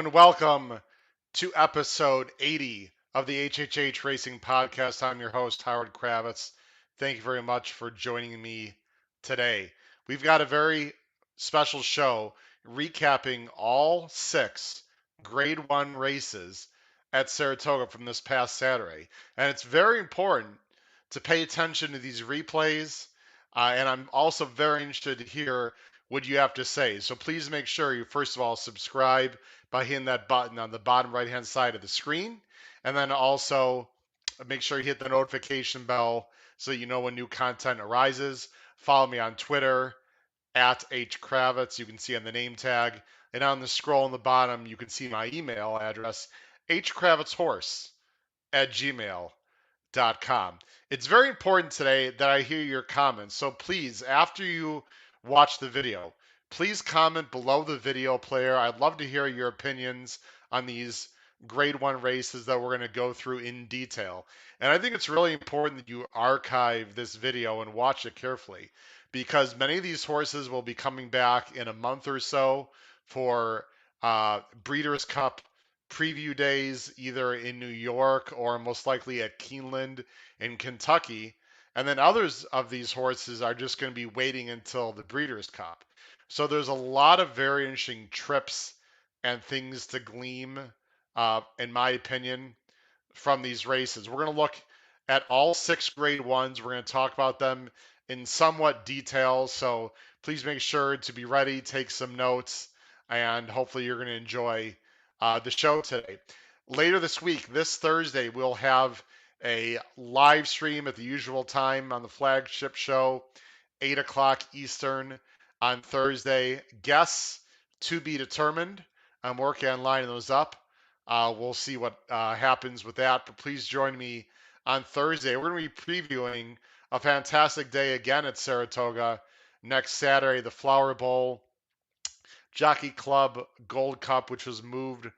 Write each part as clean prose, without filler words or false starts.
and welcome to episode 80 of the HHH Racing Podcast. I'm your host, Howard Kravitz. Thank you very much for joining me today. We've got a very special show recapping all 6 Grade 1 races at Saratoga from this past Saturday. And it's very important to pay attention to these replays. And I'm also very interested to hear what you have to say. So please make sure you, first of all, subscribe by hitting that button on the bottom right hand side of the screen. And then also make sure you hit the notification bell so that you know when new content arises. Follow me on Twitter at HKravitz. You can see on the name tag. And on the scroll on the bottom, you can see my email address, hkravitzhorse@gmail.com. It's very important today that I hear your comments. So please, after you watch the video, please comment below the video player. I'd love to hear your opinions on these grade 1 races that we're going to go through in detail. And I think it's really important that you archive this video and watch it carefully because many of these horses will be coming back in a month or so for Breeders' Cup preview days, either in New York or most likely at Keeneland in Kentucky. And then others of these horses are just going to be waiting until the Breeders' Cup. So there's a lot of very interesting trips and things to glean, in my opinion, from these races. We're going to look at all 6 grade 1s. We're going to talk about them in somewhat detail. So please make sure to be ready, take some notes, and hopefully you're going to enjoy the show today. Later this week, this Thursday, we'll have a live stream at the usual time on the flagship show, 8 o'clock Eastern on Thursday. Guests to be determined. I'm working on lining those up. We'll see what happens with that, but please join me on Thursday. We're going to be previewing a fantastic day again at Saratoga next Saturday, the Flower Bowl Jockey Club Gold Cup, which was moved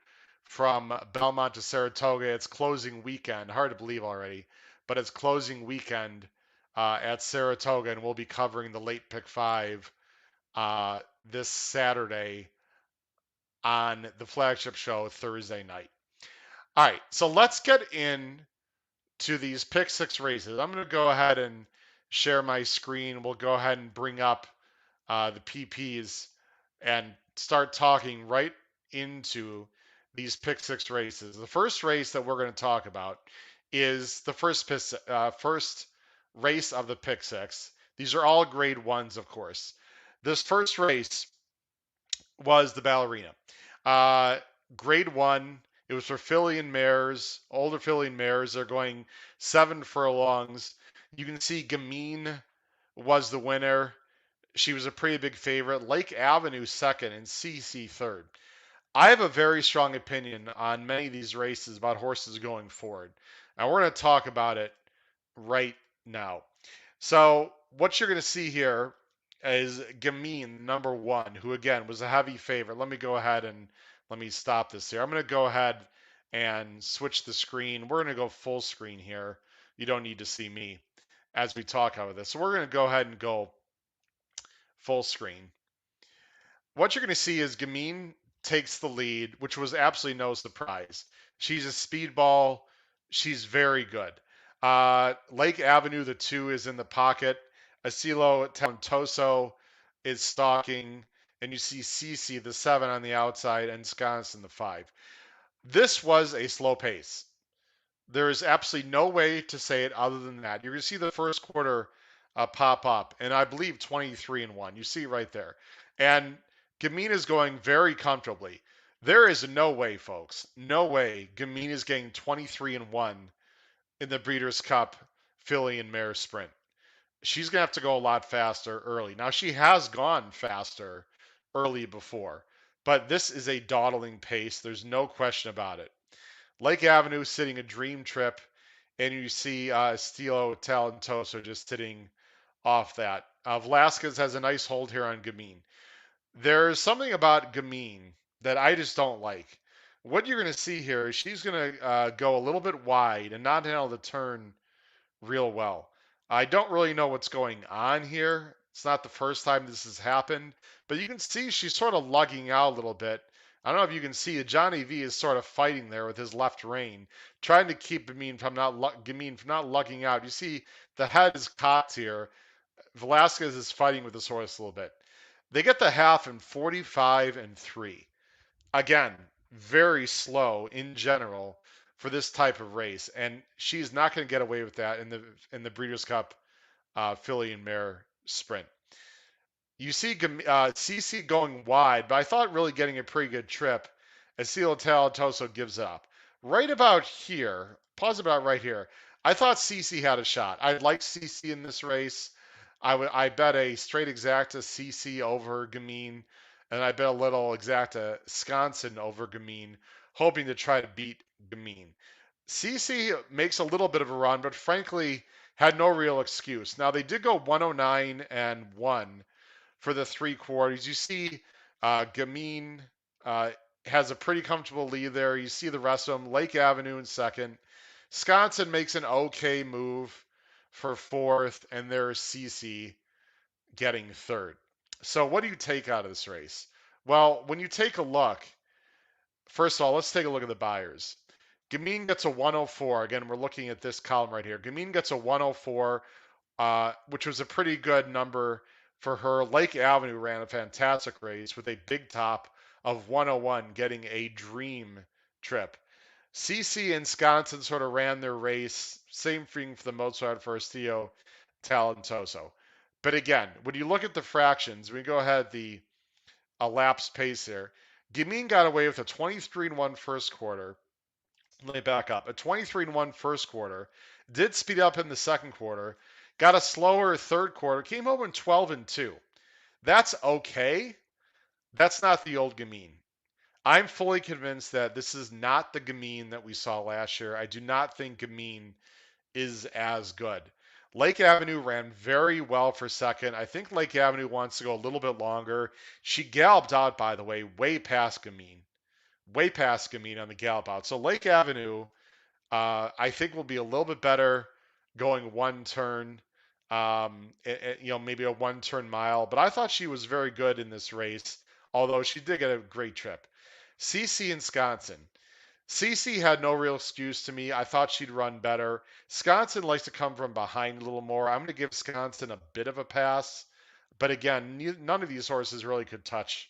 from Belmont to Saratoga. It's closing weekend. Hard to believe already, but it's closing weekend at Saratoga, and we'll be covering the late pick 5 this Saturday on the flagship show Thursday night. All right, so let's get in to these pick 6 races. I'm going to go ahead and share my screen. We'll go ahead and bring up the PPs and start talking right into these pick 6 races. The first race that we're going to talk about is the first race of the pick 6. These are all grade 1s, of course. This first race was the Ballerina. Grade 1. It was for filly and mares, older filly and mares. They're going 7 furlongs. You can see Gamine was the winner. She was a pretty big favorite. Lake Avenue second and CC third. I have a very strong opinion on many of these races about horses going forward. And we're going to talk about it right now. So what you're going to see here is Gamine, number 1, who again was a heavy favorite. Let me go ahead and let me stop this here. I'm going to go ahead and switch the screen. We're going to go full screen here. You don't need to see me as we talk about this. So we're going to go ahead and go full screen. What you're going to see is Gamine takes the lead, which was absolutely no surprise. She's a speedball. She's very good. Lake Avenue, the 2, is in the pocket. Asilo Talentoso is stalking. And you see Cece, the 7, on the outside, and Wisconsin, the 5. This was a slow pace. There is absolutely no way to say it other than that. You're going to see the first quarter pop up, and I believe 23-1. You see it right there. And Gamine is going very comfortably. There is no way, folks, no way Gamine is getting 23-1 in the Breeders' Cup filly and mare sprint. She's going to have to go a lot faster early. Now, she has gone faster early before, but this is a dawdling pace. There's no question about it. Lake Avenue sitting a dream trip, and you see Estilo Talentoso just sitting off that. Velasquez has a nice hold here on Gamine. There's something about Gamine that I just don't like. What you're going to see here is she's going to go a little bit wide and not able to turn real well. I don't really know what's going on here. It's not the first time this has happened, but you can see she's sort of lugging out a little bit I don't know if you can see Johnny V is sort of fighting there with his left rein, trying to keep Gamine from not lugging out. You see the head is cocked here. Velasquez is fighting with his horse a little bit. They get the half in 45 and 3. Again, very slow in general for this type of race, and she's not going to get away with that in the Breeders' Cup filly and mare sprint. You see CC going wide, but I thought really getting a pretty good trip as Cielo Talatoso gives up. Right about here, pause about right here. I thought CC had a shot. I liked CC in this race. I bet a straight exacta CC over Gamine, and I bet a little exacta Sconson over Gamine, hoping to try to beat Gamine. CC makes a little bit of a run, but frankly had no real excuse. Now they did go 109 and 1 for the 3/4. You see Gamine has a pretty comfortable lead there. You see the rest of them. Lake Avenue in second. Sconson makes an okay move for fourth, and there's CC getting third. So what do you take out of this race? Well, when you take a look, first of all, let's take a look at the buyers. Gamine gets a 104. Again, we're looking at this column right here. Gamine gets a 104, which was a pretty good number for her. Lake Avenue ran a fantastic race with a big top of 101, getting a dream trip. CC and Sconson sort of ran their race. Same thing for the Mozart first Theo Talentoso. But again, when you look at the fractions, we go ahead the elapsed pace here. Gamine got away with a 23 and 1 first quarter. Let me back up. A 23 and 1 first quarter. Did speed up in the second quarter. Got a slower third quarter. Came home in 12 and 2. That's okay. That's not the old Gamine. I'm fully convinced that this is not the Gamine that we saw last year. I do not think Gamine is as good. Lake Avenue ran very well for second. I think Lake Avenue wants to go a little bit longer. She galloped out, by the way, way past Gamine. Way past Gamine on the gallop out. So Lake Avenue, I think will be a little bit better going one turn, maybe a one turn mile. But I thought she was very good in this race, although she did get a great trip. CC and Sconson. CC had no real excuse to me. I thought she'd run better. Sconson likes to come from behind a little more. I'm going to give Sconson a bit of a pass. But again, none of these horses really could touch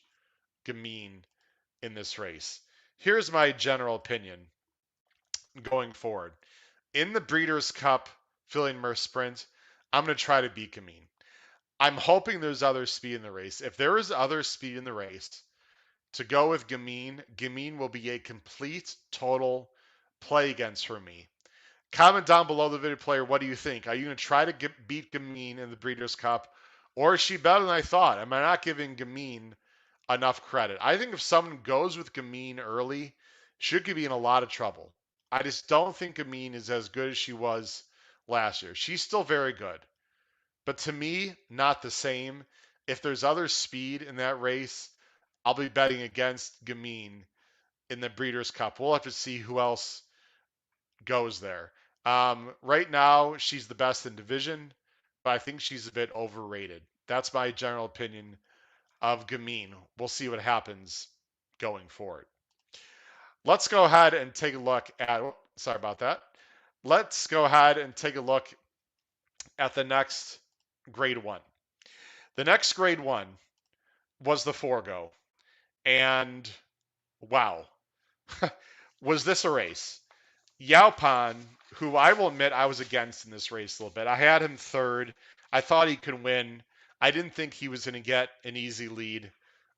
Gamine in this race. Here's my general opinion going forward. In the Breeders' Cup filling Murph Sprint, I'm going to try to beat Gamine. I'm hoping there's other speed in the race. If there is other speed in the race, to go with Gamine, Gamine will be a complete, total play against for me. Comment down below the video player, what do you think? Are you going to try to beat Gamine in the Breeders' Cup? Or is she better than I thought? Am I not giving Gamine enough credit? I think if someone goes with Gamine early, she could be in a lot of trouble. I just don't think Gamine is as good as she was last year. She's still very good. But to me, not the same. If there's other speed in that race, I'll be betting against Gamine in the Breeders' Cup. We'll have to see who else goes there. Right now, she's the best in division, but I think she's a bit overrated. That's my general opinion of Gamine. We'll see what happens going forward. Let's go ahead and take a look at, sorry about that. Let's go ahead and take a look at the next grade one. The next grade one was the Forego. And wow, was this a race? Yao Pan, who I will admit I was against in this race a little bit. I had him third. I thought he could win. I didn't think he was going to get an easy lead.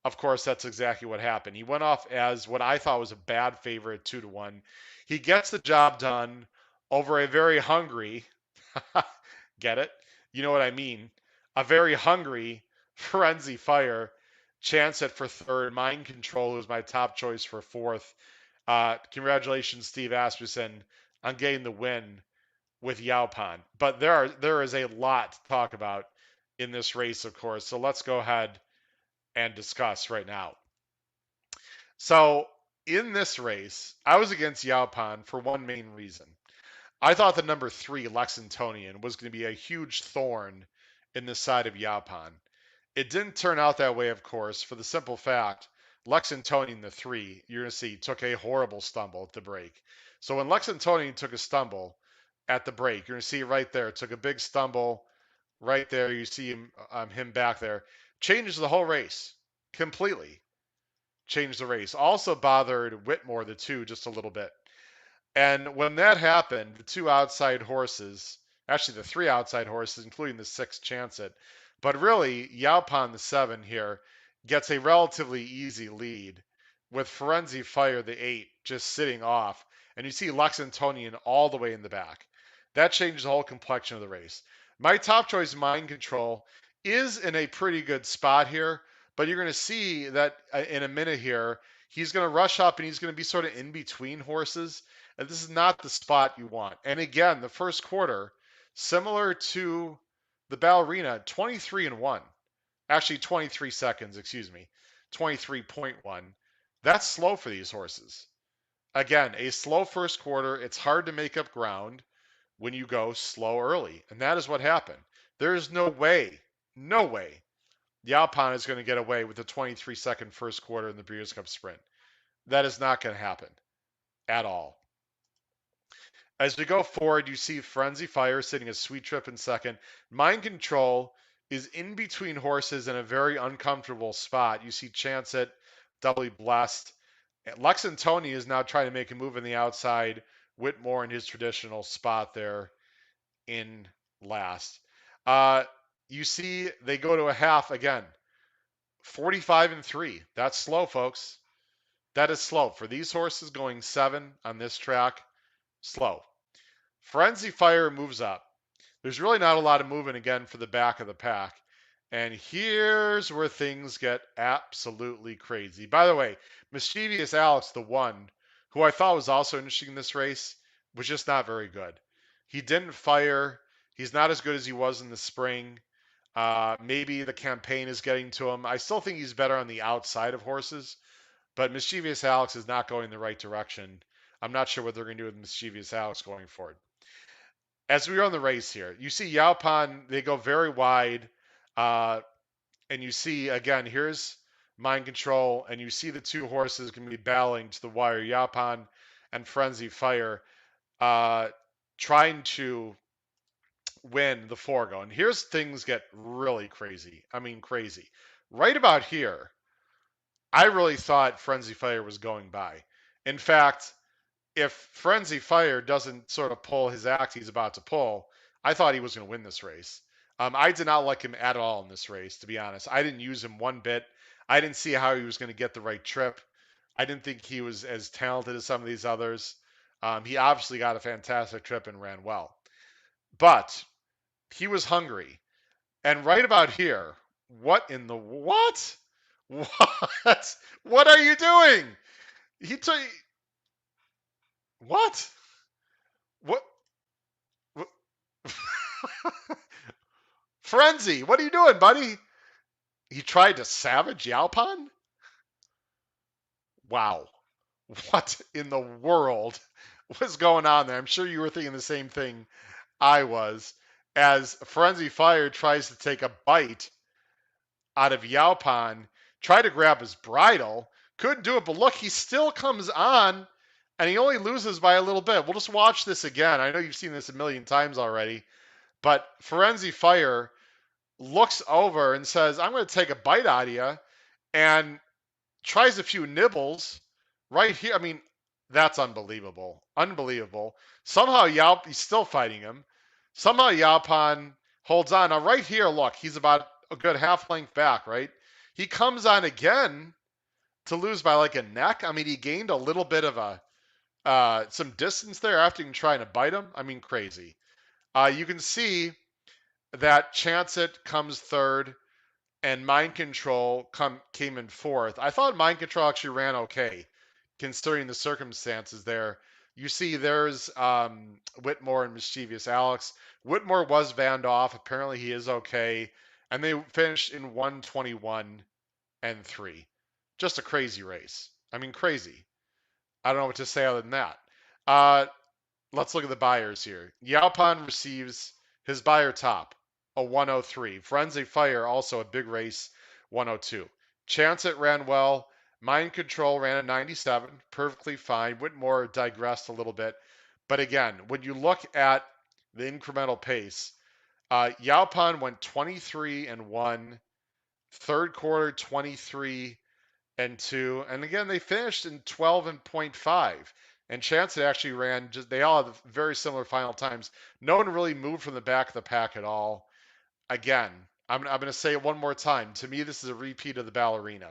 Of course, that's exactly what happened. He went off as what I thought was a bad favorite, 2-1. He gets the job done over a very hungry, get it? You know what I mean? A very hungry Frenzy Fire. Chance it for third. Mind Control was my top choice for fourth. Congratulations, Steve Asmussen, on getting the win with Yao Pan. But there is a lot to talk about in this race, of course. So let's go ahead and discuss right now. So in this race, I was against Yao Pan for one main reason. I thought the number 3, Lexingtonian, was going to be a huge thorn in the side of Yao Pan. It didn't turn out that way, of course, for the simple fact Lexingtonian, the 3, you're going to see took a horrible stumble at the break. So when Lexingtonian took a stumble at the break, you're going to see right there, took a big stumble right there. You see him back there. Changes the whole race completely. Changed the race. Also bothered Whitmore, the 2, just a little bit. And when that happened, the 2 outside horses, actually the 3 outside horses, including the 6 Chance It, but really Yaupan, the 7 here, gets a relatively easy lead with Forenzi Fire, the 8, just sitting off. And you see Lexingtonian all the way in the back. That changes the whole complexion of the race. My top choice, Mind Control, is in a pretty good spot here, but you're going to see that in a minute here, he's going to rush up and he's going to be sort of in between horses. And this is not the spot you want. And again, the first quarter, similar to the ballerina, 23-1. Actually, 23 seconds, excuse me. 23.1. That's slow for these horses. Again, a slow first quarter. It's hard to make up ground when you go slow early. And that is what happened. There is no way, no way, Yaupan is going to get away with a 23-second first quarter in the Breeders' Cup Sprint. That is not going to happen at all. As we go forward, you see Frenzy Fire sitting a Sweet Trip in second. Mind Control is in between horses in a very uncomfortable spot. You see Chance It, Doubly Blessed. Lexingtonian is now trying to make a move on the outside. Whitmore in his traditional spot there in last. You see they go to a half again. 45-3. That's slow, folks. That is slow. For these horses going 7 on this track, slow. Frenzy Fire moves up. There's really not a lot of movement again for the back of the pack. And here's where things get absolutely crazy. By the way, Mischievous Alex, the 1, who I thought was also interesting in this race, was just not very good. He didn't fire. He's not as good as he was in the spring. Maybe the campaign is getting to him. I still think he's better on the outside of horses, but Mischievous Alex is not going the right direction. I'm not sure what they're going to do with Mischievous Alex going forward. As we are on the race here, you see Yaupan, they go very wide. And you see, again, here's Mind Control, and you see the 2 horses can be battling to the wire. Yaupan and Frenzy Fire trying to win the Forego. And here's things get really crazy. I mean, crazy. Right about here, I really thought Frenzy Fire was going by. In fact, if Frenzy Fire doesn't sort of pull his act he's about to pull, I thought he was going to win this race. I did not like him at all in this race, to be honest. I didn't use him one bit. I didn't see how he was going to get the right trip. I didn't think he was as talented as some of these others. He obviously got a fantastic trip and ran well. But he was hungry. And right about here, what in the what? What? What are you doing? He took what? What? what? Frenzy, what are you doing, buddy? He tried to savage Yaupan? Wow. What in the world was going on there? I'm sure you were thinking the same thing I was. As Frenzy Fire tries to take a bite out of Yaupan, try to grab his bridle, couldn't do it, but look, he still comes on, and he only loses by a little bit. We'll just watch this again. I know you've seen this a million times already, but Frenzy Fire looks over and says, I'm going to take a bite out of you, and tries a few nibbles right here. I mean, that's unbelievable. Unbelievable. Somehow he's still fighting him. Somehow Yaupan holds on. Now right here, look, he's about a good half length back, right? He comes on again to lose by like a neck. I mean, he gained a little bit of some distance there after trying to bite him. I mean, crazy. You can see that Chance It comes third and Mind Control came in fourth. I thought Mind Control actually ran okay, considering the circumstances there. You see there's Whitmore and Mischievous Alex. Whitmore was vanned off. Apparently he is okay. And they finished in 121 and 3. Just a crazy race. I mean, crazy. I don't know what to say other than that. Let's look at the buyers here. Yaupan receives his buyer top, a 103. Frenzy Fire, also a big race, 102. Chance It ran well. Mind Control ran a 97, perfectly fine. Whitmore digressed a little bit. But again, when you look at the incremental pace, Yaupan went 23 and 1, third quarter 23 and 2, and again they finished in 12 and point 5. And Chance actually ran just they all have very similar final times. No one really moved from the back of the pack at all. Again, I'm going to say it one more time. To me, this is a repeat of the ballerina.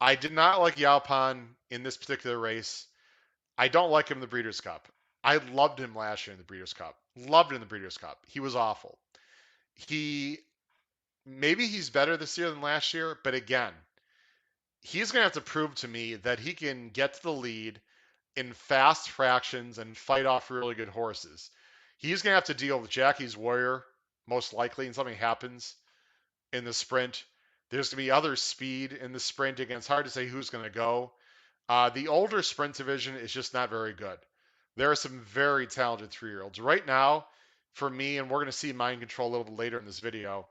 I did not like Yaupan in this particular race. I don't like him in the Breeders' Cup. I loved him last year in the Breeders' Cup. Loved him in the Breeders' Cup. He was awful. He maybe he's better this year than last year, but again, he's going to have to prove to me that he can get to the lead in fast fractions and fight off really good horses. He's going to have to deal with Jackie's Warrior, most likely, and something happens in the sprint. There's going to be other speed in the sprint. Again, it's hard to say who's going to go. The older sprint division is just not very good. There are some very talented 3-year-olds. Right now, for me, and we're going to see Mind Control a little bit later in this video,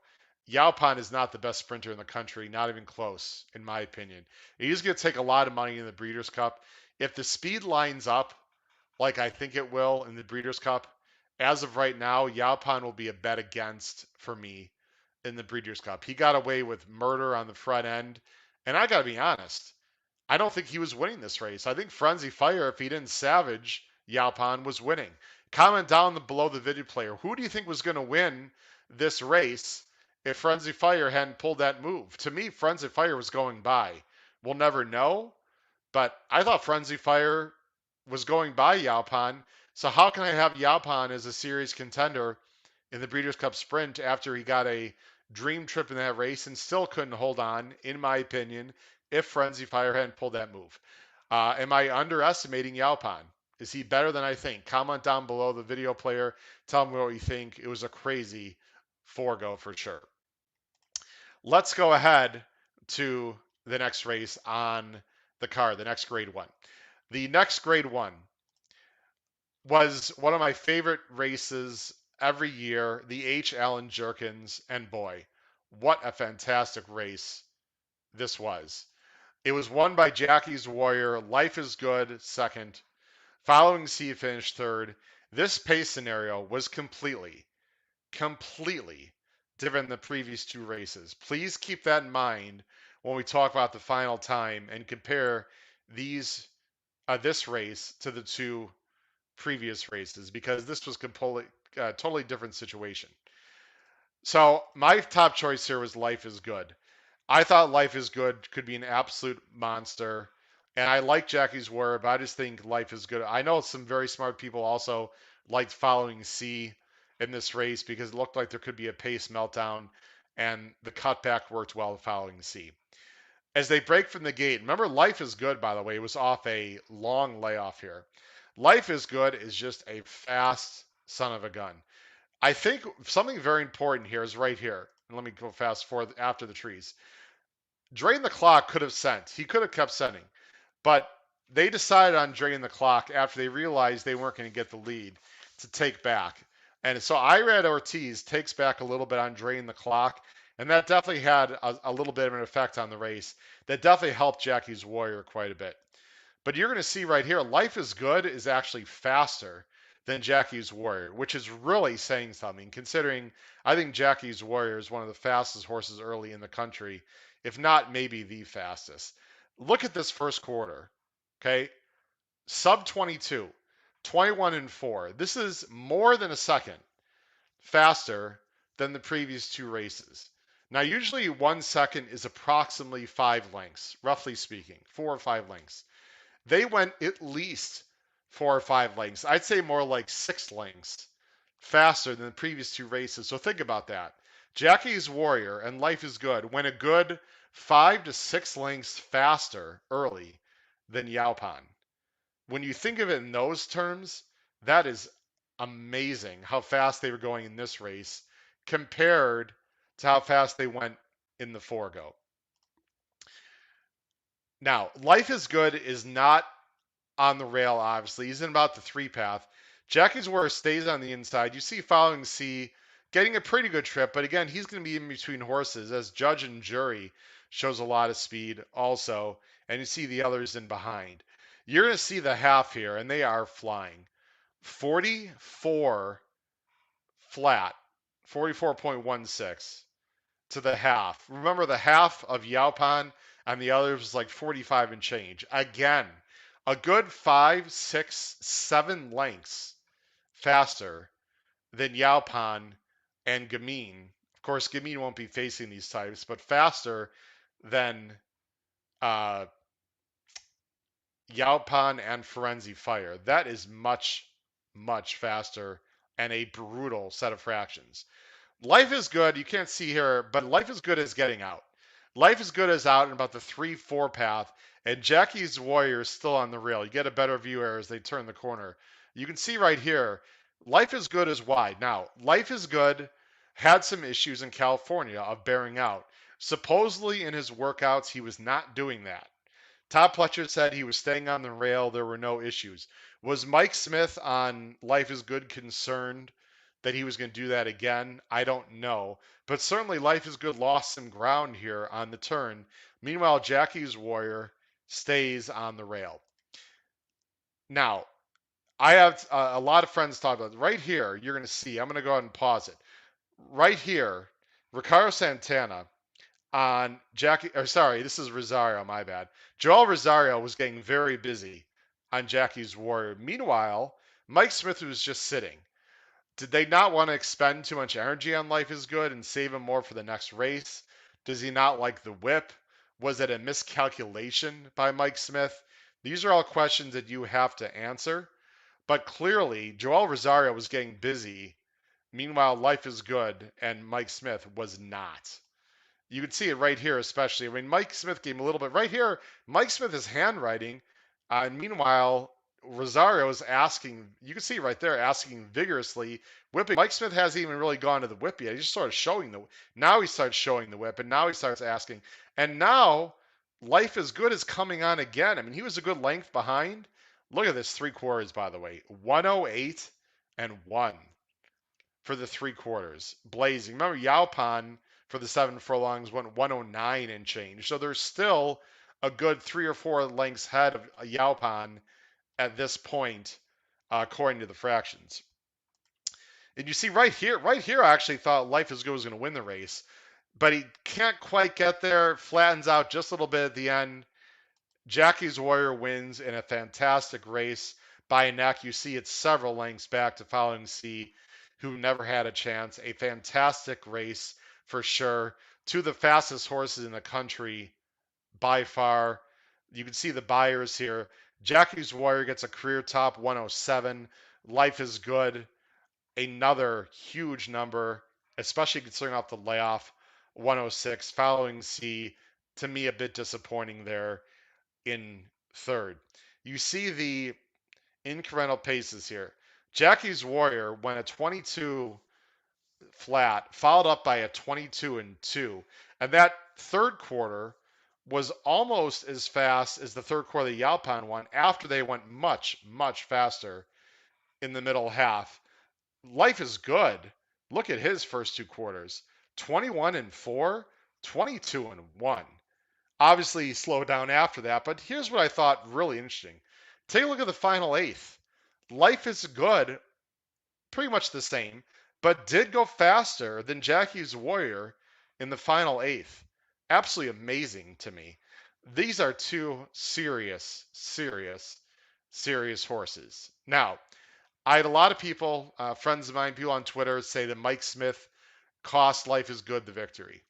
Yaupan is not the best sprinter in the country, not even close, in my opinion. He's going to take a lot of money in the Breeders' Cup. If the speed lines up like I think it will in the Breeders' Cup, as of right now, Yaupan will be a bet against for me in the Breeders' Cup. He got away with murder on the front end, and I got to be honest, I don't think he was winning this race. I think Frenzy Fire, if he didn't savage Yaupan, was winning. Comment down below the video player. Who do you think was going to win this race if Frenzy Fire hadn't pulled that move? To me, Frenzy Fire was going by. We'll never know, but I thought Frenzy Fire was going by Yaupan. So how can I have Yaupan as a serious contender in the Breeders' Cup Sprint after he got a dream trip in that race and still couldn't hold on, in my opinion, if Frenzy Fire hadn't pulled that move? Am I underestimating Yaupan? Is he better than I think? Comment down below the video player. Tell me what you think. It was a crazy forego for sure. Let's go ahead to the next race on the card, the next grade one. The next grade one was one of my favorite races every year, the H. Allen Jerkins, and boy, what a fantastic race this was. It was won by Jackie's Warrior, Life is Good second, Following C finished third. This pace scenario was completely different than the previous two races. Please keep that in mind when we talk about the final time and compare this race to the two previous races, because this was completely totally different situation. So my top choice here was Life is Good. I thought Life is Good could be an absolute monster. And I like Jackie's Warrior, but I just think Life is Good. I know some very smart people also liked Following C in this race because it looked like there could be a pace meltdown, and the cutback worked well with Following C. As they break from the gate, remember Life is Good, by the way, was off a long layoff here. Life is Good is just a fast son of a gun. I think something very important here is right here. And let me go fast forward after the trees. Drain the Clock could have sent. He could have kept sending. But they decided on Drain the Clock after they realized they weren't going to get the lead to take back. And so Irad Ortiz takes back a little bit on Drain the Clock. And that definitely had a little bit of an effect on the race. That definitely helped Jackie's Warrior quite a bit. But you're going to see right here, Life is Good is actually faster than Jackie's Warrior, which is really saying something, considering I think Jackie's Warrior is one of the fastest horses early in the country, if not maybe the fastest. Look at this first quarter, okay? Sub 22, 21 and 4. This is more than a second faster than the previous two races. Now, usually 1 second is approximately 5 lengths, roughly speaking, 4 or 5 lengths. They went at least 4 or 5 lengths. I'd say more like 6 lengths faster than the previous two races. So think about that. Jackie's Warrior and Life is Good went a good 5 to 6 lengths faster early than Yaupan. When you think of it in those terms, that is amazing how fast they were going in this race compared to how fast they went in the forego. Now, Life is Good is not on the rail, obviously. He's in about the 3 path. Jackie's Warrior stays on the inside. You see Following C getting a pretty good trip, but again, he's going to be in between horses as judge and jury shows a lot of speed also, and you see the others in behind. You're going to see the half here, and they are flying. 44 flat, 44.16 to the half. Remember the half of Yaupan and the others was like 45 and change. Again, a good 5, 6, 7 lengths faster than Yaupan and Gamine. Of course, Gamine won't be facing these types, but faster than uh, Yaupan and Ferenzi Fire. That is much, much faster and a brutal set of fractions. Life is good. You can't see here, but life is good as getting out. Life is good as out in about the 3-4 path, and Jackie's Warrior is still on the rail. You get a better view here as they turn the corner. You can see right here, life is good as wide. Now, life is good had some issues in California of bearing out. Supposedly in his workouts, he was not doing that. Todd Pletcher said he was staying on the rail. There were no issues. Was Mike Smith on Life is Good concerned that he was going to do that again? I don't know. But certainly Life is Good lost some ground here on the turn. Meanwhile, Jackie's Warrior stays on the rail. Now, I have a lot of friends talk about it. Right here, you're going to see, I'm going to go ahead and pause it. Right here, Ricardo Santana on Jackie, or sorry, this is Rosario, my bad. Joel Rosario was getting very busy on Jackie's Warrior. Meanwhile, Mike Smith was just sitting. Did they not want to expend too much energy on Life is Good and save him more for the next race? Does he not like the whip? Was it a miscalculation by Mike Smith? These are all questions that you have to answer. But clearly, Joel Rosario was getting busy. Meanwhile, Life is Good and Mike Smith was not. You can see it right here, especially. I mean, Mike Smith gave him a little bit right here. Mike Smith is handwriting, and meanwhile, Rosario is asking. You can see right there, asking vigorously, whipping. Mike Smith hasn't even really gone to the whip yet. He's just sort of showing the. Now he starts showing the whip, and now he starts asking. And now, Life is Good is coming on again. I mean, he was a good length behind. Look at this 3/4, by the way, 108 and 1 for the 3/4, blazing. Remember, Yaupan for the 7 furlongs went 109 and change. So there's still a good 3 or 4 lengths ahead of Yaupan at this point, according to the fractions. And you see right here, I actually thought Life is Good was going to win the race, but he can't quite get there. Flattens out just a little bit at the end. Jackie's Warrior wins in a fantastic race by a neck. You see it's several lengths back to Following C, who never had a chance. A fantastic race for sure. Two of the fastest horses in the country by far. You can see the buyers here. Jackie's Warrior gets a career top 107. Life is Good, another huge number, especially considering off the layoff, 106. Following C, to me, a bit disappointing there in third. You see the incremental paces here. Jackie's Warrior went a 22 flat, followed up by a 22 and 2. And that third quarter was almost as fast as the third quarter the Yaupan won after they went much, much faster in the middle half. Life is Good. Look at his first 2 quarters. 21 and 4, 22 and 1. Obviously, he slowed down after that, but here's what I thought really interesting. Take a look at the final eighth. Life is Good, pretty much the same, but did go faster than Jackie's Warrior in the final eighth. Absolutely amazing to me. These are two serious, serious, serious horses. Now, I had a lot of people, friends of mine, people on Twitter, say that Mike Smith cost Life is Good the victory.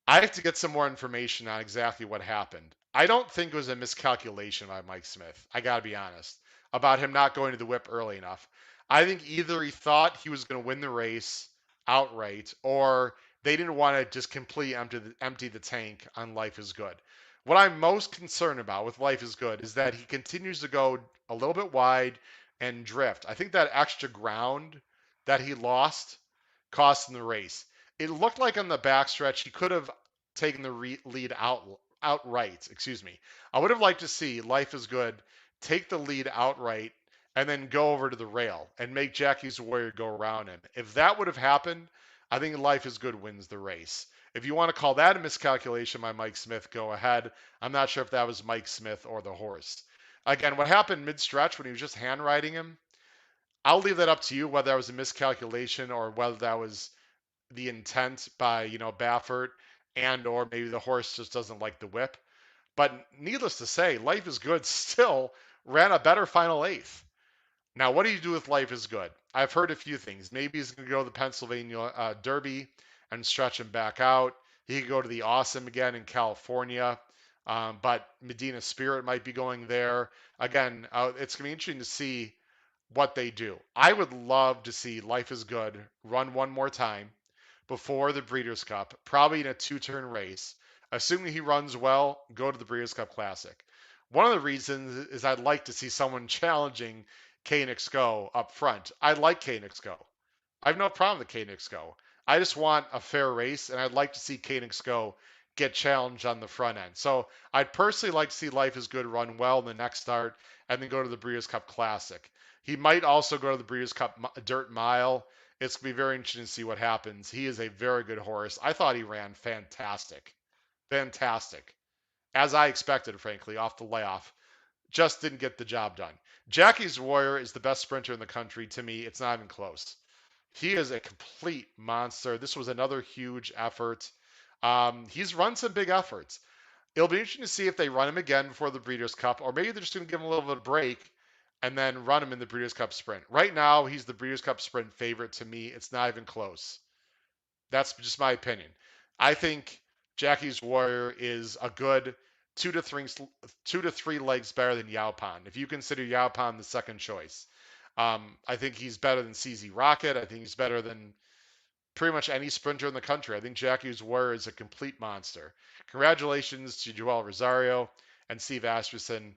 I have to get some more information on exactly what happened. I don't think it was a miscalculation by Mike Smith. I got to be honest about him not going to the whip early enough. I think either he thought he was going to win the race outright, or they didn't want to just completely empty the tank on Life is Good. What I'm most concerned about with Life is Good is that he continues to go a little bit wide and drift. I think that extra ground that he lost cost him the race. It looked like on the backstretch he could have taken the lead outright. Excuse me. I would have liked to see Life is Good take the lead outright and then go over to the rail and make Jackie's Warrior go around him. If that would have happened, I think Life is Good wins the race. If you want to call that a miscalculation by Mike Smith, go ahead. I'm not sure if that was Mike Smith or the horse. Again, what happened mid-stretch when he was just handwriting him, I'll leave that up to you whether that was a miscalculation or whether that was the intent by, Baffert, and or maybe the horse just doesn't like the whip. But needless to say, Life is Good still ran a better final eighth. Now, what do you do with Life is Good? I've heard a few things. Maybe he's going to go to the Pennsylvania Derby and stretch him back out. He could go to the Awesome again in California, but Medina Spirit might be going there. Again, it's going to be interesting to see what they do. I would love to see Life is Good run one more time before the Breeders' Cup, probably in a two-turn race. Assuming he runs well, go to the Breeders' Cup Classic. One of the reasons is I'd like to see someone challenging Koenig's Go up front. I like Koenig's Go. I have no problem with Koenig's Go. I just want a fair race, and I'd like to see Koenig's Go get challenged on the front end. So I'd personally like to see Life is Good run well in the next start and then go to the Breeders' Cup Classic. He might also go to the Breeders' Cup Dirt Mile. It's going to be very interesting to see what happens. He is a very good horse. I thought he ran fantastic. Fantastic. As I expected, frankly, off the layoff. Just didn't get the job done. Jackie's Warrior is the best sprinter in the country. To me, it's not even close. He is a complete monster. This was another huge effort. He's run some big efforts. It'll be interesting to see if they run him again before the Breeders' Cup, or maybe they're just going to give him a little bit of break and then run him in the Breeders' Cup Sprint. Right now, he's the Breeders' Cup Sprint favorite to me. It's not even close. That's just my opinion. I think Jackie's Warrior is a good two to three legs better than Yaupan. If you consider Yaupan the second choice, I think he's better than CZ Rocket. I think he's better than pretty much any sprinter in the country. I think Jackie's Warrior is a complete monster. Congratulations to Joel Rosario and Steve Asmussen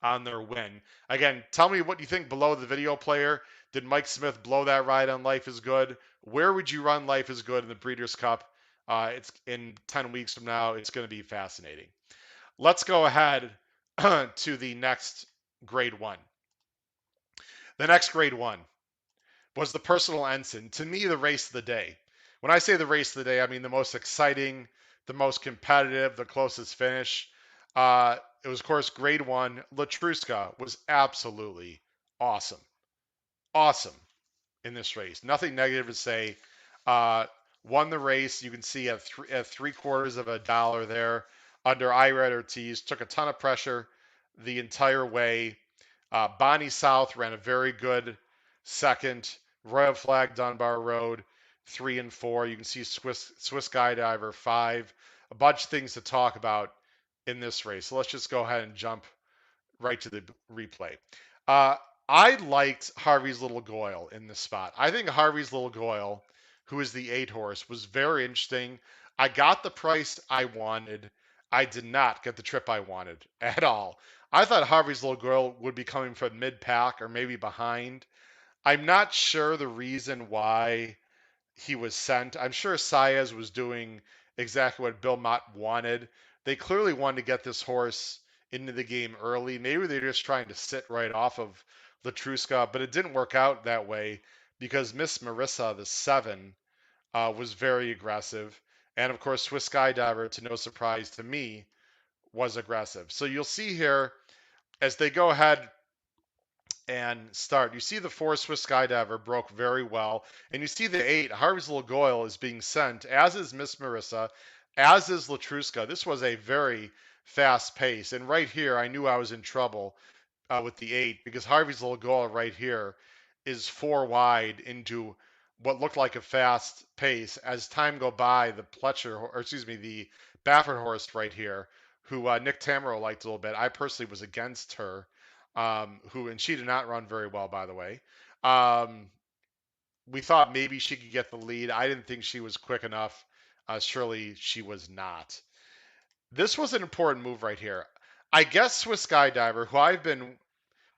on their win. Again, tell me what you think below the video player. Did Mike Smith blow that ride on Life is Good? Where would you run Life is Good in the Breeders' Cup? It's in 10 weeks from now. It's going to be fascinating. Let's go ahead to the next grade one. The next grade one was the Personal Ensign. To me, the race of the day. When I say the race of the day, I mean the most exciting, the most competitive, the closest finish. It was, of course, grade one. Latruska was absolutely awesome. Awesome in this race. Nothing negative to say. Uh, Won the race. You can see at, at three-quarters of a dollar there under Irad Ortiz. Took a ton of pressure the entire way. Bonnie South ran a very good second. Royal Flag Dunbar Road 3 and 4. You can see Swiss Skydiver 5. A bunch of things to talk about in this race. So let's just go ahead and jump right to the replay. Uh, I liked Harvey's Little Goyle in this spot. I think Harvey's Little Goyle, who is the 8 horse, was very interesting. I got the price I wanted. I did not get the trip I wanted at all. I thought Harvey's Little Goyle would be coming from mid-pack or maybe behind. I'm not sure the reason why he was sent. I'm sure Saez was doing exactly what Bill Mott wanted. They clearly wanted to get this horse into the game early. Maybe they're just trying to sit right off of Latruska, but it didn't work out that way because Miss Marissa, the 7, was very aggressive. And of course, Swiss Skydiver, to no surprise to me, was aggressive. So you'll see here as they go ahead and start. You see the 4 Swiss Skydiver broke very well. And you see the 8, Harvey's Little Goyle, is being sent, as is Miss Marissa, as is Latruska. This was a very fast pace. And right here, I knew I was in trouble with the 8 because Harvey's Little Goyle right here is 4 wide into what looked like a fast pace. As time go by, the the Baffert horse right here, who Nick Tamero liked a little bit. I personally was against her and she did not run very well, by the way. We thought maybe she could get the lead. I didn't think she was quick enough. Surely she was not. This was an important move right here. I guess Swiss Skydiver, who I've been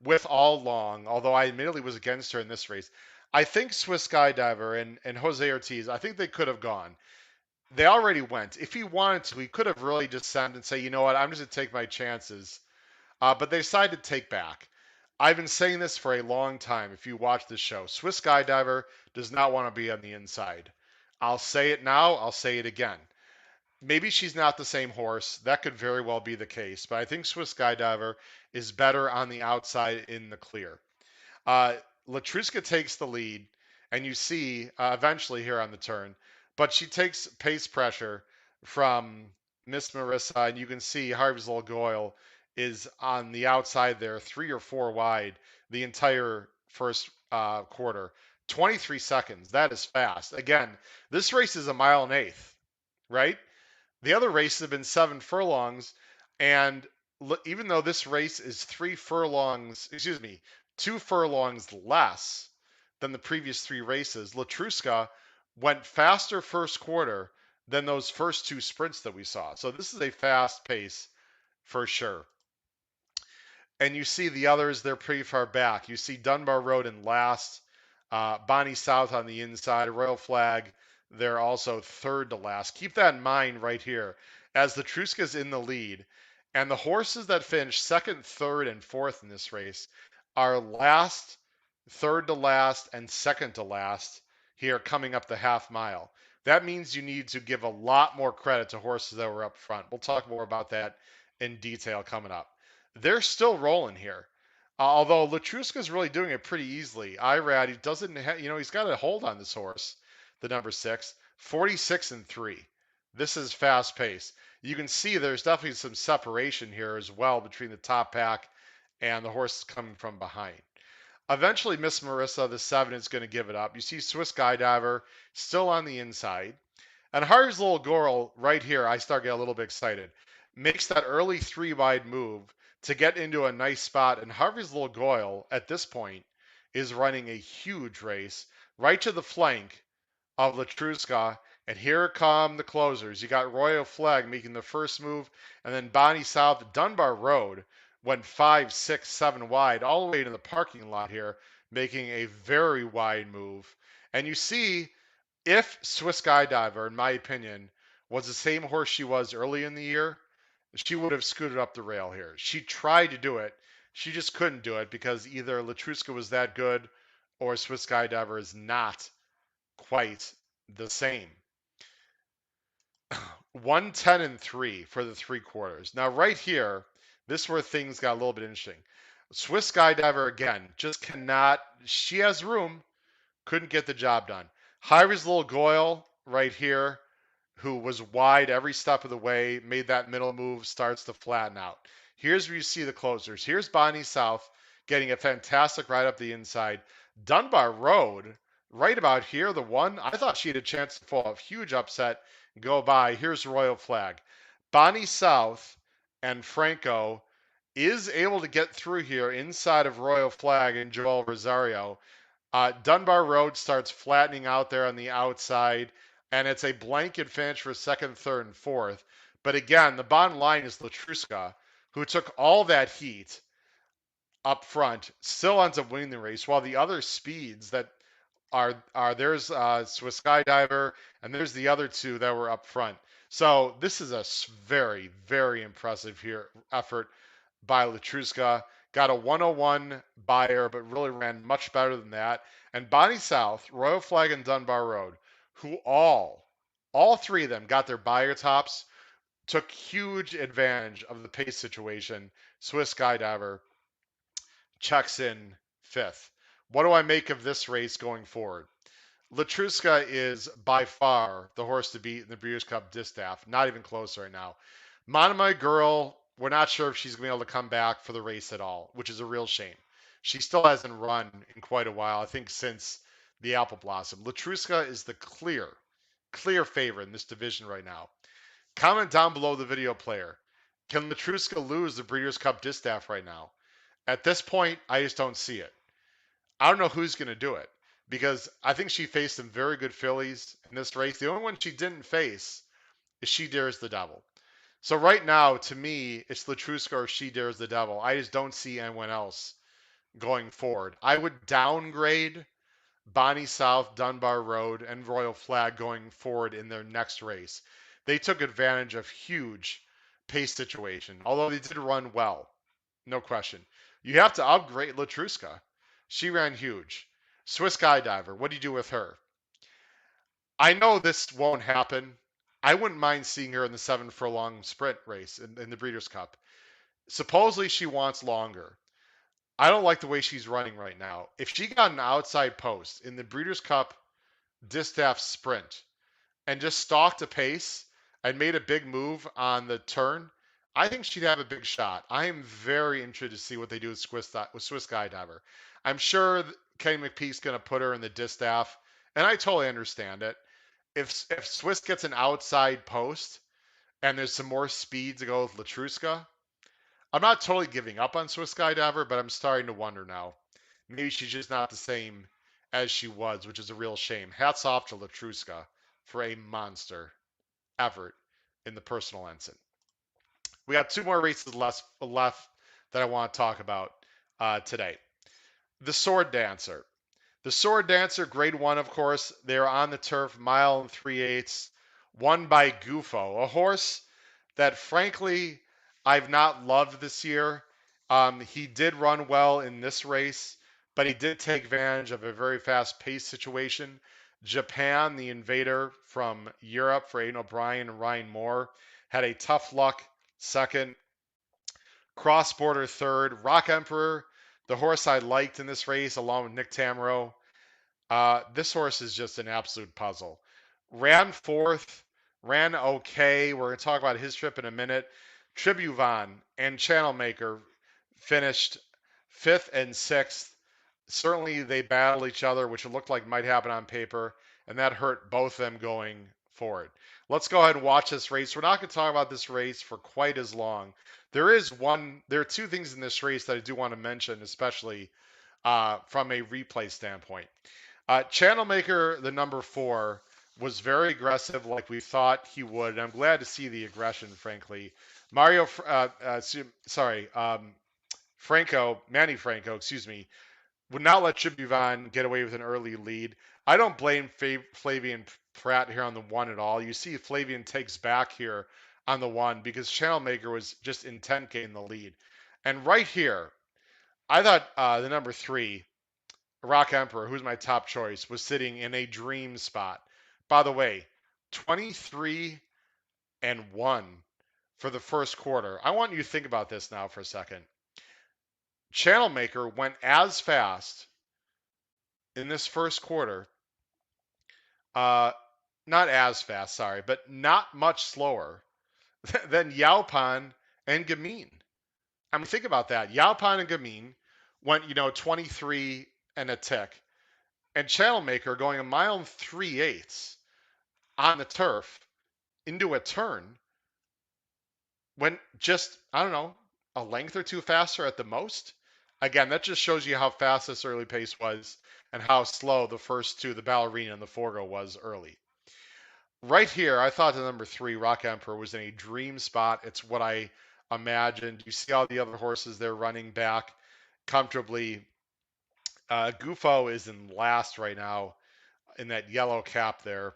with all along, although I admittedly was against her in this race, I think Swiss Skydiver and Jose Ortiz, I think they could have gone. They already went. If he wanted to, he could have really just sent and say, you know what, I'm just going to take my chances. But they decided to take back. I've been saying this for a long time. If you watch this show, Swiss Skydiver does not want to be on the inside. I'll say it now, I'll say it again. Maybe she's not the same horse. That could very well be the case. But I think Swiss Skydiver is better on the outside in the clear. Uh, Latruska takes the lead, and you see eventually here on the turn, but she takes pace pressure from Miss Marissa, and you can see Harvey's Little Goyle is on the outside there, 3 or 4 wide the entire first quarter. 23 seconds. That is fast. Again, this race is a mile and eighth, right? The other races have been 7 furlongs, and even though this race is 3 furlongs, excuse me, 2 furlongs less than the previous 3 races, Latruska went faster first quarter than those first 2 sprints that we saw. So this is a fast pace for sure. And you see the others, they're pretty far back. You see Dunbar Road in last, Bonnie South on the inside, Royal Flag, they're also third to last. Keep that in mind right here, as the Truska's in the lead. And the horses that finish second, third, and fourth in this race are last, third to last, and second to last here coming up the half mile. That means you need to give a lot more credit to horses that were up front. We'll talk more about that in detail coming up. They're still rolling here. Although Latruska's really doing it pretty easily. Irad, he doesn't, he's got a hold on this horse, the number 6, 46 and 3. This is fast pace. You can see there's definitely some separation here as well between the top pack and the horses coming from behind. Eventually, Miss Marissa, the 7, is going to give it up. You see Swiss Skydiver still on the inside. And Harvey's Little Girl right here, I start getting a little bit excited. Makes that early 3 wide move to get into a nice spot. And Harvey's Little Goyle at this point is running a huge race right to the flank of Latruska. And here come the closers. You got Royal Flag making the first move, and then Bonnie South. Dunbar Road went 5, 6, 7 wide all the way to the parking lot here, making a very wide move. And you see, if Swiss Skydiver, in my opinion, was the same horse she was early in the year, she would have scooted up the rail here. She tried to do it. She just couldn't do it because either Latruska was that good or Swiss Skydiver is not quite the same. 110 and 3 for the 3 quarters. Now, right here, this is where things got a little bit interesting. Swiss Skydiver, again, just cannot, she has room, couldn't get the job done. Harvey's Little Goyle, right here, who was wide every step of the way, made that middle move, starts to flatten out. Here's where you see the closers. Here's Bonnie South getting a fantastic ride up the inside. Dunbar Road, right about here, the one, I thought she had a chance to fall off. Huge upset, go by. Here's Royal Flag. Bonnie South and Franco is able to get through here inside of Royal Flag and Joel Rosario. Dunbar Road starts flattening out there on the outside, and it's a blanket finish for second, third, and fourth. But again, the bottom line is Latruska, who took all that heat up front, still ends up winning the race, while the other speeds that are there's Swiss Skydiver, and there's the other 2 that were up front. So this is a very, very impressive here effort by Latruska. Got a 101 buyer, but really ran much better than that. And Bonnie South, Royal Flag, and Dunbar Road, who all 3 of them got their buyer tops, took huge advantage of the pace situation. Swiss Skydiver checks in 5th. What do I make of this race going forward? Latruska is by far the horse to beat in the Breeders' Cup Distaff. Not even close right now. Monomoy Girl, we're not sure if she's going to be able to come back for the race at all, which is a real shame. She still hasn't run in quite a while, I think since the Apple Blossom. Latruska is the clear favorite in this division right now. Comment down below the video player. Can Latruska lose the Breeders' Cup Distaff right now? At this point, I just don't see it. I don't know who's going to do it because I think she faced some very good fillies in this race. The only one she didn't face is She Dares the Devil. So right now, to me, it's Latruska or She Dares the Devil. I just don't see anyone else going forward. I would downgrade Bonnie South, Dunbar Road, and Royal Flag going forward in their next race. They took advantage of huge pace situation, although they did run well. No question. You have to upgrade Latruska. She ran huge. Swiss Skydiver, what do you do with her? I know this won't happen. I wouldn't mind seeing her in the 7 furlong sprint race in the Breeders' Cup. Supposedly she wants longer. I don't like the way she's running right now. If she got an outside post in the Breeders' Cup Distaff Sprint and just stalked a pace and made a big move on the turn, I think she'd have a big shot. I am very interested to see what they do with Swiss Skydiver. I'm sure Kenny McPeek's going to put her in the Distaff, and I totally understand it. If Swiss gets an outside post and there's some more speed to go with Latruska, I'm not totally giving up on Swiss Skydiver, but I'm starting to wonder now. Maybe she's just not the same as she was, which is a real shame. Hats off to Latruska for a monster effort in the personal ensign. We got 2 more races left that I want to talk about today. The Sword Dancer. The Sword Dancer, grade 1, of course. They're on the turf, 1.3 miles, won by Gufo, a horse that, frankly, I've not loved this year. He did run well in this race, but he did take advantage of a very fast-paced situation. Japan, the invader from Europe for Aidan O'Brien and Ryan Moore, had a tough luck second. Cross Border third. Rock Emperor, the horse I liked in this race, along with Nick Tamero. This horse is just an absolute puzzle. Ran fourth, ran okay. We're going to talk about his trip in a minute. Tribuvan and Channelmaker finished fifth and sixth. Certainly they battled each other, which it looked like might happen on paper, and that hurt both of them going forward. Let's go ahead and watch this race. We're not going to talk about this race for quite as long. There are 2 things in this race that I do want to mention, especially from a replay standpoint. Channelmaker, the number 4, was very aggressive, like we thought he would. And I'm glad to see the aggression, frankly. Manny Franco, excuse me, would not let Tribuvan get away with an early lead. I don't blame Flavian Pratt here on the 1 at all. You see Flavian takes back here on the 1 because Channelmaker was just intent getting the lead. And right here, I thought the number 3, Rock Emperor, who's my top choice, was sitting in a dream spot. By the way, 23 and 1 for the first quarter. I want you to think about this now for a second. Channelmaker went as fast in this first quarter, not as fast, sorry, but not much slower than Yaupan and Gamin. I mean, think about that. Yaupan and Gamin went, 23 and a tick. And Channelmaker going 1.3 miles on the turf into a turn went just, I don't know, a length or 2 faster at the most. Again, that just shows you how fast this early pace was and how slow the first 2, the Ballerina and the Forgo, was early. Right here, I thought the number 3, Rock Emperor, was in a dream spot. It's what I imagined. You see all the other horses there running back comfortably. Gufo is in last right now in that yellow cap there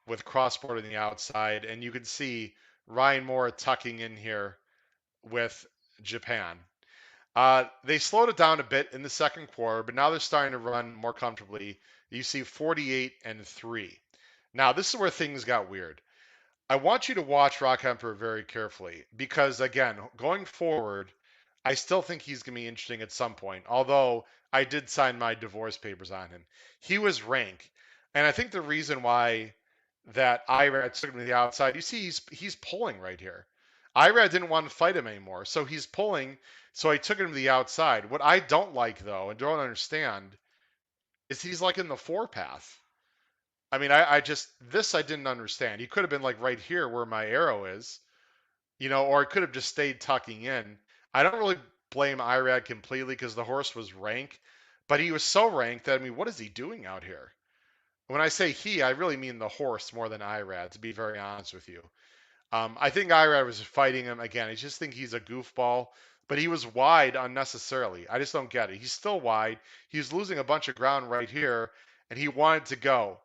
with Crossboard on the outside. And you can see Ryan Moore tucking in here with Japan. They slowed it down a bit in the second quarter, but now they're starting to run more comfortably. You see 48 and 3. Now, this is where things got weird. I want you to watch Rock Emperor very carefully because, again, going forward, I still think he's going to be interesting at some point, although I did sign my divorce papers on him. He was rank, and I think the reason why that Irad took him to the outside, you see he's pulling right here. Irad didn't want to fight him anymore, so he's pulling, so I took him to the outside. What I don't like, though, and don't understand, is he's like in the 4 path. I mean, I didn't understand. He could have been like right here where my arrow is, or it could have just stayed tucking in. I don't really blame Irad completely because the horse was rank, but he was so ranked that, I mean, what is he doing out here? When I say he, I really mean the horse more than Irad, to be very honest with you. I think Irad was fighting him again. I just think he's a goofball, but he was wide unnecessarily. I just don't get it. He's still wide. He was losing a bunch of ground right here, and he wanted to go.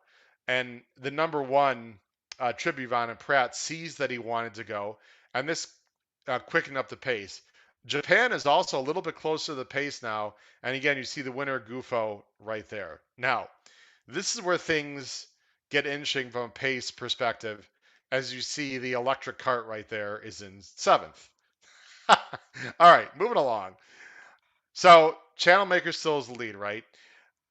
And the number 1, Tribuvan and Pratt, sees that he wanted to go, and this quickened up the pace. Japan is also a little bit closer to the pace now, and again, you see the winner Gufo right there. Now, this is where things get inching from a pace perspective. As you see, the electric cart right there is in 7th. All right, moving along. So Channel Maker still is the lead, right?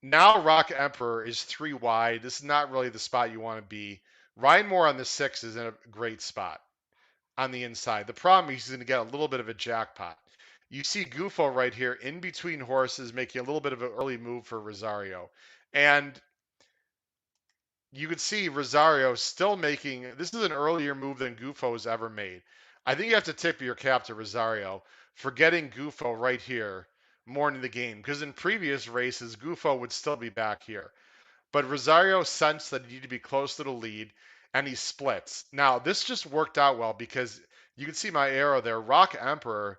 Now Rock Emperor is 3 wide. This is not really the spot you want to be. Ryan Moore on the 6 is in a great spot on the inside. The problem is he's going to get a little bit of a jackpot. You see Gufo right here in between horses making a little bit of an early move for Rosario. And you could see Rosario still making this is an earlier move than Gufo has ever made. I think you have to tip your cap to Rosario for getting Gufo right here more into the game because in previous races Gufo would still be back here. But Rosario sensed that he needed to be close to the lead and he splits. Now, this just worked out well because you can see my arrow there. Rock Emperor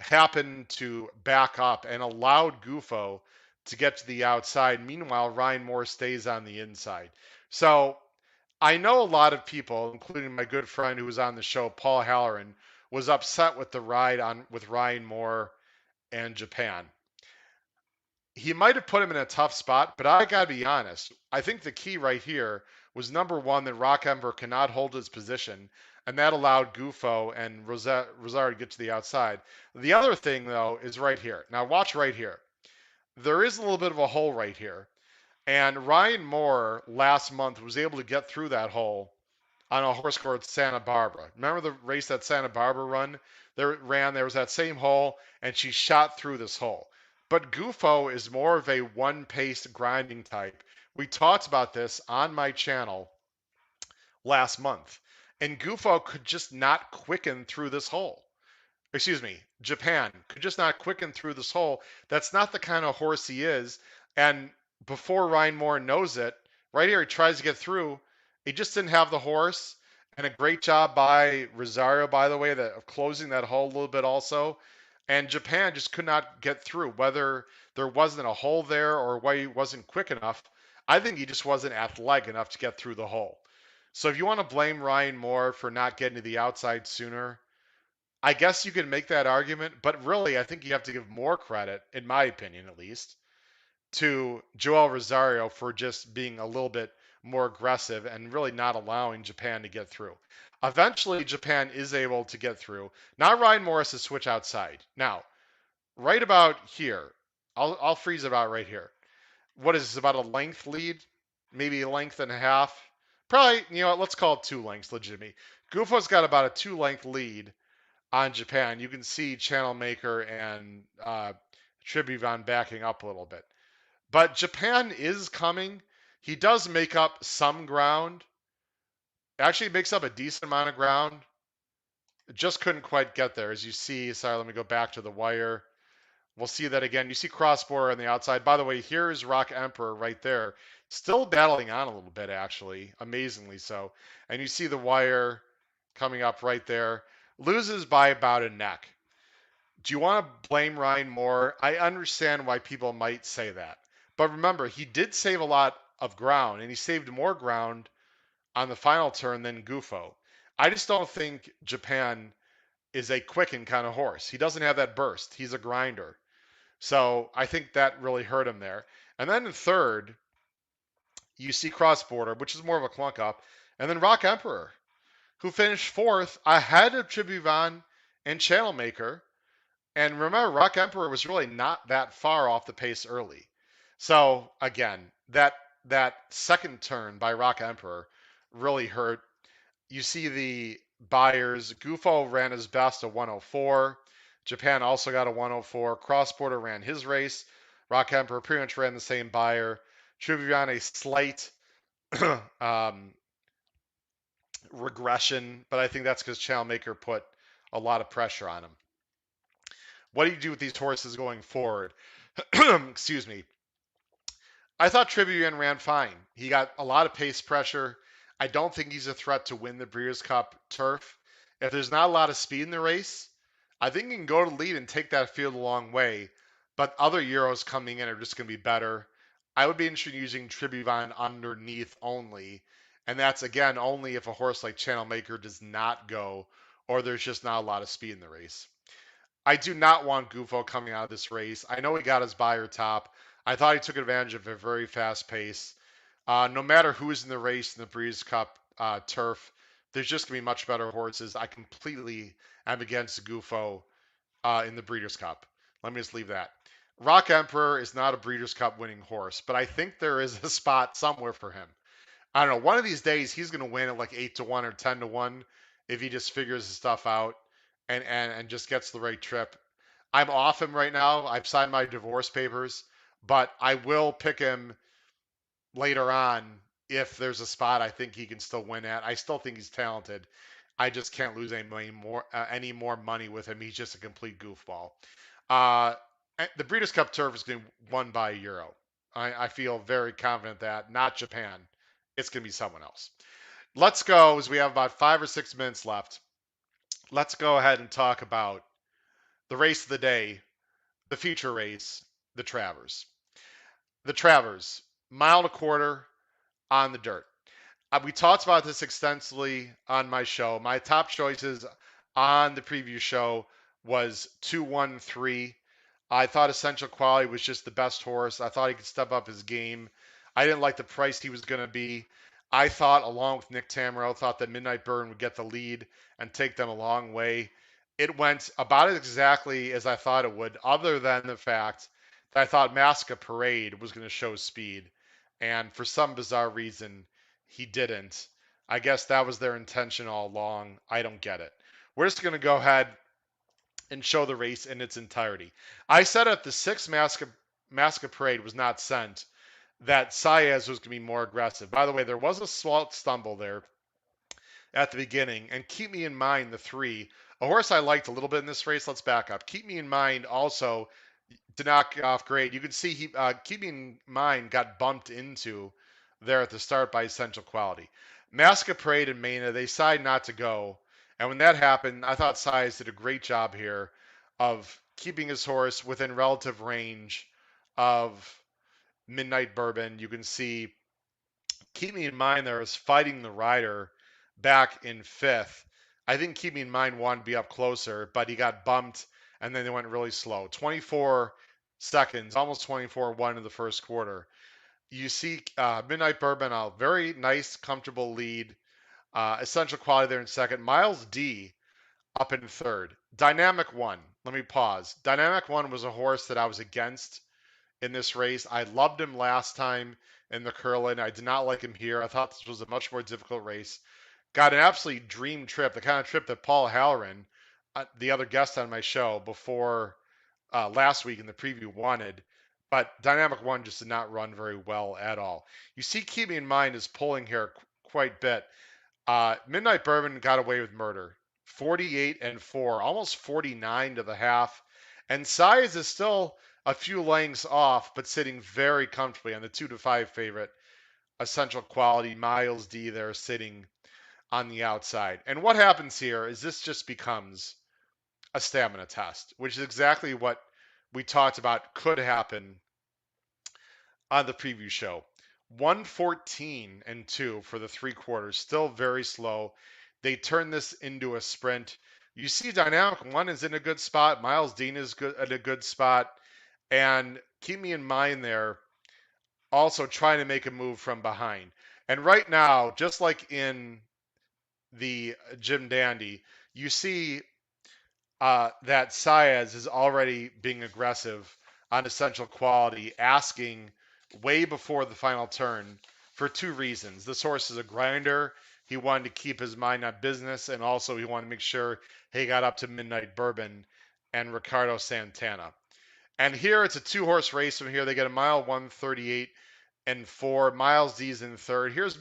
happened to back up and allowed Gufo to get to the outside. Meanwhile, Ryan Moore stays on the inside. So I know a lot of people, including my good friend who was on the show, Paul Halloran, was upset with the ride on with Ryan Moore and Japan. He might have put him in a tough spot, but I gotta be honest. I think the key right here was number one that Rock Emperor cannot hold his position, and that allowed Gufo and Rosario to get to the outside. The other thing though is right here. Now watch right here. There is a little bit of a hole right here, and Ryan Moore last month was able to get through that hole on a horse called Santa Barbara. Remember the race that Santa Barbara run? There was that same hole, and she shot through this hole. But Gufo is more of a one-pace grinding type. We talked about this on my channel last month, and Gufo could just not quicken through this hole. Excuse me, Japan could just not quicken through this hole. That's not the kind of horse he is. And before Ryan Moore knows it, right here he tries to get through. He just didn't have the horse. And a great job by Rosario, by the way, of closing that hole a little bit also. And Japan just could not get through, whether there wasn't a hole there or why he wasn't quick enough. I think he just wasn't athletic enough to get through the hole. So if you want to blame Ryan Moore for not getting to the outside sooner, I guess you can make that argument, but really, I think you have to give more credit, in my opinion at least, to Joel Rosario for just being a little bit more aggressive and really not allowing Japan to get through. Eventually, Japan is able to get through. Now, Ryan Morris to switch outside. Now, right about here, I'll freeze about right here. What is this, about a length lead? Maybe a length and a half? Probably, let's call it 2 lengths, legitimately. Gufo's got about a 2 length lead on Japan. You can see Channel Maker and Tribhuvan backing up a little bit. But Japan is coming. He does make up some ground. Actually makes up a decent amount of ground. Just couldn't quite get there. As you see, sorry, let me go back to the wire. We'll see that again. You see crossbar on the outside. By the way, here's Rock Emperor right there. Still battling on a little bit, actually. Amazingly so. And you see the wire coming up right there. Loses by about a neck. Do you want to blame Ryan Moore? I understand why people might say that. But remember, he did save a lot of ground, and he saved more ground on the final turn than Gufo. I just don't think Japan is a quicken kind of horse. He doesn't have that burst. He's a grinder. So I think that really hurt him there. And then in third, you see Cross Border, which is more of a clunk up, and then Rock Emperor, who finished fourth ahead of Tribhuvan and Channel Maker. And remember, Rock Emperor was really not that far off the pace early. So again, that second turn by Rock Emperor really hurt. You see the buyers. Gufo ran his best a 104. Japan also got a 104. Cross Border ran his race. Rock Emperor pretty much ran the same buyer. Tribhuvan a slight regression, but I think that's because Channel Maker put a lot of pressure on him. What do you do with these horses going forward? Excuse me. I thought Tribhuvan ran fine. He got a lot of pace pressure. I don't think he's a threat to win the Breeders' Cup turf. If there's not a lot of speed in the race, I think he can go to the lead and take that field a long way. But other Euros coming in are just going to be better. I would be interested in using Tribhuvan underneath only. And that's, again, only if a horse like Channel Maker does not go or there's just not a lot of speed in the race. I do not want Gufo coming out of this race. I know he got his buyer top. I thought he took advantage of a very fast pace. No matter who's in the race in the Breeders' Cup turf, there's just going to be much better horses. I completely am against Gufo in the Breeders' Cup. Let me just leave that. Rock Emperor is not a Breeders' Cup winning horse, but I think there is a spot somewhere for him. I don't know. One of these days, he's going to win at like 8-1 or 10-1 if he just figures his stuff out and just gets the right trip. I'm off him right now. I've signed my divorce papers, but I will pick him later on if there's a spot I think he can still win at. I still think he's talented. I just can't lose any more money with him. He's just a complete goofball. Uh, the Breeders' Cup turf is going to be won by a Euro. I feel very confident that not Japan. It's going to be someone else. Let's go, as we have about 5 or 6 minutes left. Let's go ahead and talk about the race of the day, the feature race, the Travers. The Travers, mile and a quarter on the dirt. We talked about this extensively on my show. My top choices on the preview show was 2-1-3. I thought Essential Quality was just the best horse. I thought he could step up his game. I didn't like the price he was going to be. I thought, along with Nick Tamero, thought that Midnight Burn would get the lead and take them a long way. It went about exactly as I thought it would, other than the fact that I thought Masca Parade was going to show speed. And for some bizarre reason, he didn't. I guess that was their intention all along. I don't get it. We're just going to go ahead and show the race in its entirety. I said if the sixth Masca Parade was not sent, that Saez was going to be more aggressive. By the way, there was a slight stumble there at the beginning, and keep me in mind the three. A horse I liked a little bit in this race. Let's back up. Keep me in mind also to knock off grade. You can see he keep me in mind got bumped into there at the start by Essential Quality. Masca Parade and Mena, they decide not to go. And when that happened, I thought Size did a great job here of keeping his horse within relative range of Midnight Bourbon. You can see, keep me in mind there was fighting the rider back in fifth. I think keep me in mind wanted to be up closer, but he got bumped and then they went really slow. 24 seconds, almost 24-1 in the first quarter. You see Midnight Bourbon, a very nice, comfortable lead. Essential Quality there in second. Miles D up in third. Dynamic One. Let me pause. Dynamic One was a horse that I was against in this race. I loved him last time in the Curlin. I did not like him here. I thought this was a much more difficult race. Got an absolute dream trip, the kind of trip that Paul Halloran, the other guest on my show before last week in the preview, wanted. But Dynamic One just did not run very well at all. You see, keep me in mind is pulling here quite a bit. Midnight Bourbon got away with murder. 48-4, almost 49 to the half. And Size is still a few lengths off, but sitting very comfortably on the 2-5 favorite. Essential Quality, Miles D there sitting on the outside. And what happens here is this just becomes a stamina test, which is exactly what we talked about could happen on the preview show. 114-2 for the three quarters, still very slow. They turn this into a sprint. You see, Dynamic One is in a good spot. Miles Dean is good at a good spot, and keep me in mind there. Also, trying to make a move from behind. And right now, just like in the Jim Dandy, you see that Saez is already being aggressive on Essential Quality, asking way before the final turn for two reasons. This horse is a grinder. He wanted to keep his mind on business, and also he wanted to make sure he got up to Midnight Bourbon and Ricardo Santana. And here it's a two-horse race from here. They get a mile 138-4. Miles D's in third. Here's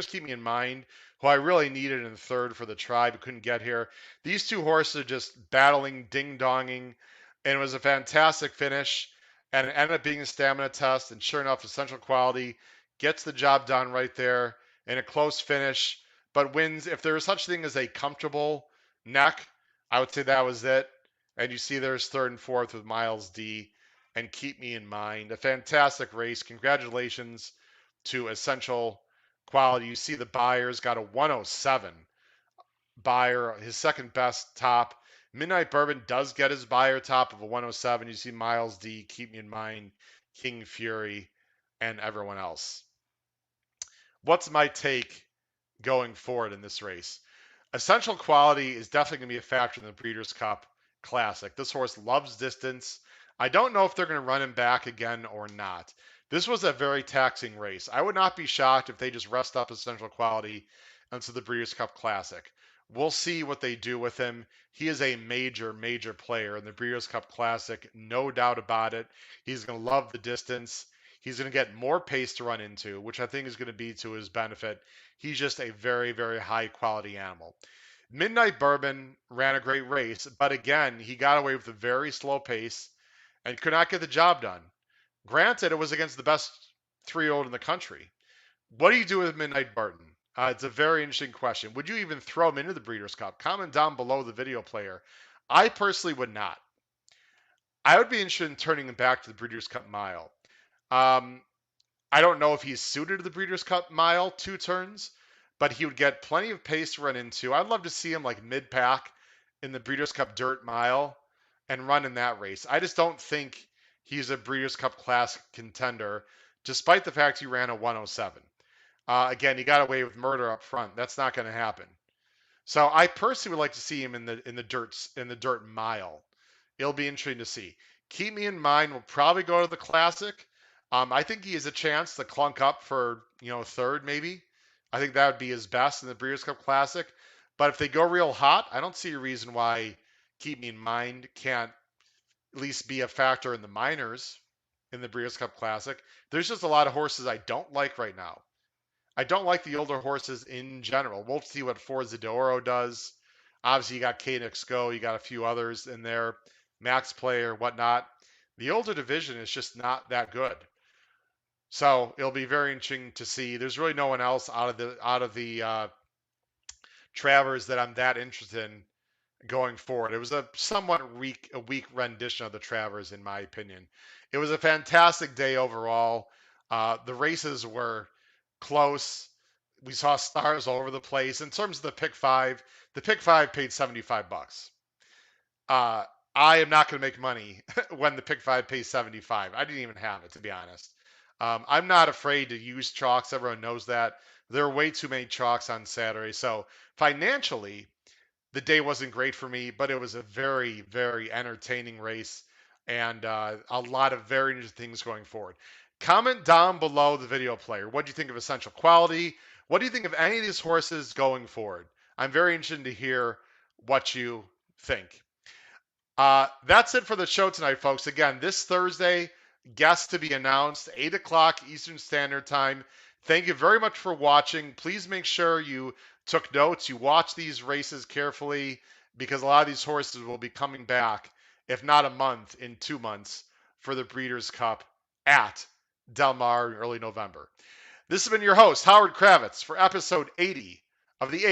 Keep Me in Mind, who I really needed in third for the tribe, who couldn't get here. These two horses are just battling, ding-donging, and it was a fantastic finish. And it ended up being a stamina test. And sure enough, Essential Quality gets the job done right there in a close finish, but wins. If there is such thing as a comfortable neck, I would say that was it. And you see there's third and fourth with Miles D and Keep Me in Mind. A fantastic race. Congratulations to Essential Quality. You see the Buyers got a 107 Buyer, his second best top. Midnight Bourbon does get his Buyer top of a 107. You see Miles D, Keep Me in Mind, King Fury, and everyone else. What's my take going forward in this race? Essential quality is definitely going to be a factor in the Breeders' Cup Classic. This horse loves distance. I don't know if they're going to run him back again or not. This was a very taxing race. I would not be shocked if they just rest up Essential Quality into the Breeders' Cup Classic. We'll see what they do with him. He is a major, major player in the Breeders' Cup Classic, no doubt about it. He's going to love the distance. He's going to get more pace to run into, which I think is going to be to his benefit. He's just a very, very high quality animal. Midnight Bourbon ran a great race, but again, he got away with a very slow pace and could not get the job done. Granted, it was against the best 3-year-old in the country. What do you do with Midnight Barton? It's a very interesting question. Would you even throw him into the Breeders' Cup? Comment down below the video player. I personally would not. I would be interested in turning him back to the Breeders' Cup Mile. Um, I don't know if he's suited to the Breeders' Cup Mile 2 turns, but he would get plenty of pace to run into. I'd love to see him like mid-pack in the Breeders' Cup Dirt Mile and run in that race. I just don't think he's a Breeders' Cup Classic contender, despite the fact he ran a 107. Again, he got away with murder up front. That's not going to happen. So I personally would like to see him in the dirt mile. It'll be interesting to see. Keep me in mind. We'll probably go to the Classic. I think he has a chance to clunk up for third maybe. I think that would be his best in the Breeders' Cup Classic. But if they go real hot, I don't see a reason why Keep Me in Mind can't at least be a factor in the minors in the Breeders' Cup Classic. There's just a lot of horses I don't like right now. I don't like the older horses in general. We'll see what Forza d'Oro does. Obviously, you got Canex Go, you got a few others in there, Max Player, whatnot. The older division is just not that good. So it'll be very interesting to see. There's really no one else out of the Travers that I'm that interested in going forward. It was a somewhat weak rendition of the Travers, in my opinion. It was a fantastic day overall. The races were close. We saw stars all over the place. In terms of the pick five paid $75. Uh, I am not going to make money when the pick five pays 75. I didn't even have it, to be honest. I'm not afraid to use chalks. Everyone knows that. There are way too many chalks on Saturday. So financially, the day wasn't great for me, but it was a very, very entertaining race and a lot of very interesting things going forward. Comment down below the video player. What do you think of Essential Quality? What do you think of any of these horses going forward? I'm very interested to hear what you think. That's it for the show tonight, folks. Again, this Thursday, guests to be announced, 8 o'clock Eastern Standard Time. Thank you very much for watching. Please make sure you took notes, you watch these races carefully, because a lot of these horses will be coming back, if not a month, in 2 months for the Breeders' Cup at Del Mar in early November. This has been your host, Howard Kravitz, for episode 80 of the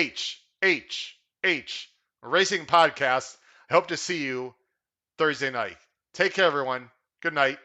HHH Racing Podcast. I hope to see you Thursday night. Take care, everyone. Good night.